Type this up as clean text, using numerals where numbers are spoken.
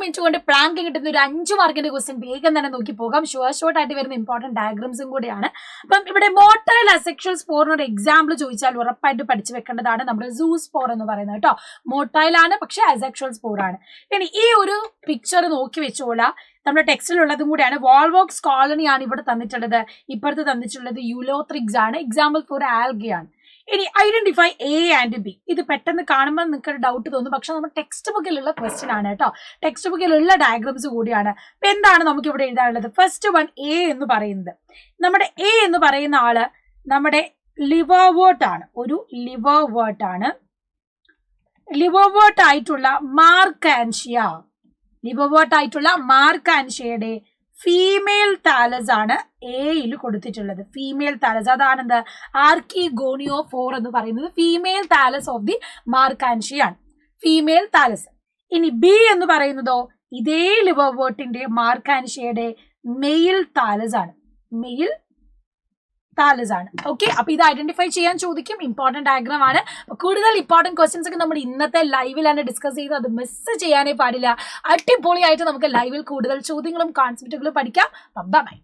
Minute കൊണ്ട് Planck കിട്ടുന്ന ഒരു 5 മാർക്കിന്റെ ക്വസ്റ്റ്യൻ വേഗം തന്നെ നോക്കി പോകാം. ഷോർട്ട് ആയിട്ട് വരുന്ന ഇമ്പോർട്ടന്റ് ഡയഗ്രാംസും കൂടിയാണ്. അപ്പം ഇവിടെ മോട്ടൈൽ അസെക്ഷൽ സ്പോറിന് ഒരു എക്സാമ്പിൾ ചോദിച്ചാൽ ഉറപ്പായിട്ട് പഠിച്ചു വെക്കേണ്ടതാണ് നമ്മുടെ സൂ സ്പോർ എന്ന് പറയുന്നത് കേട്ടോ. മോട്ടൈൽ ആണ്, പക്ഷെ അസെക്ഷൽ സ്പോർ ആണ്. ഇനി ഈ ഒരു പിക്ചർ നോക്കി വെച്ചോളാം. നമ്മുടെ ടെക്സ്റ്റിലുള്ളതും കൂടിയാണ്. വാൾവോക്സ് കോളനി ആണ് ഇവിടെ തന്നിട്ടുള്ളത്. ഇപ്പുറത്ത് തന്നിട്ടുള്ളത് യൂലോത്രിക്സ് ആണ്. എക്സാമ്പിൾ ഫോർ ആൽഗയാണ്. ഇനി ഐഡന്റിഫൈ എ ആൻഡ് ബി. ഇത് പെട്ടെന്ന് കാണുമ്പോൾ നിങ്ങൾക്ക് ഡൗട്ട് തോന്നും, പക്ഷെ നമ്മുടെ ടെക്സ്റ്റ് ബുക്കിലുള്ള ക്വസ്റ്റ്യൻ ആണ് കേട്ടോ. ടെക്സ്റ്റ് ബുക്കിലുള്ള ഡയഗ്രാംസ് കൂടിയാണ്. അപ്പൊ എന്താണ് നമുക്ക് ഇവിടെ എഴുതാനുള്ളത്? ഫസ്റ്റ് വൺ എ എന്ന് പറയുന്നത്, നമ്മുടെ എ എന്ന് പറയുന്ന ആള് നമ്മുടെ ലിവർവേർട്ട് ആണ്. ഒരു ലിവർവേർട്ട് ആണ്. ലിവർവേർട്ട് ആയിട്ടുള്ള മാർക്കാൻഷ്യ, ലിവർവേർട്ട് ആയിട്ടുള്ള മാർക്കാൻഷ്യയുടെ ഫീമെയിൽ താലസ് ആണ് എയിൽ കൊടുത്തിട്ടുള്ളത്. ഫീമെയിൽ താലസ്, അതാണെന്ത് ആർക്കിഗോണിയോഫോർ എന്ന് പറയുന്നത് ഫീമെയിൽ താലസ് ഓഫ് ദി മാർക്കാൻഷ്യ ആണ്, ഫീമെയിൽ താലസ്. ഇനി ബി എന്ന് പറയുന്നതോ ഇതേ ലിവർവേർട്ടിന്റെ മാർക്കാൻഷ്യയുടെ മെയിൽ താലസ് ആണ്, മെയിൽ താലസ് ആണ്. ഓക്കെ, അപ്പൊ ഇത് ഐഡന്റിഫൈ ചെയ്യാൻ ചോദിക്കും. ഇമ്പോർട്ടന്റ് ഡയഗ്രാം ആണ്. കൂടുതൽ ഇമ്പോർട്ടന്റ് ക്വസ്റ്റ്യൻസ് ഒക്കെ നമ്മൾ ഇന്നത്തെ ലൈവിലാണ് ഡിസ്കസ് ചെയ്തത്. അത് മിസ് ചെയ്യാനേ പാടില്ല. അടിപൊളിയായിട്ട് നമുക്ക് ലൈവിൽ കൂടുതൽ ചോദ്യങ്ങളും കോൺസെപ്റ്റുകളും പഠിക്കാം. ബൈ.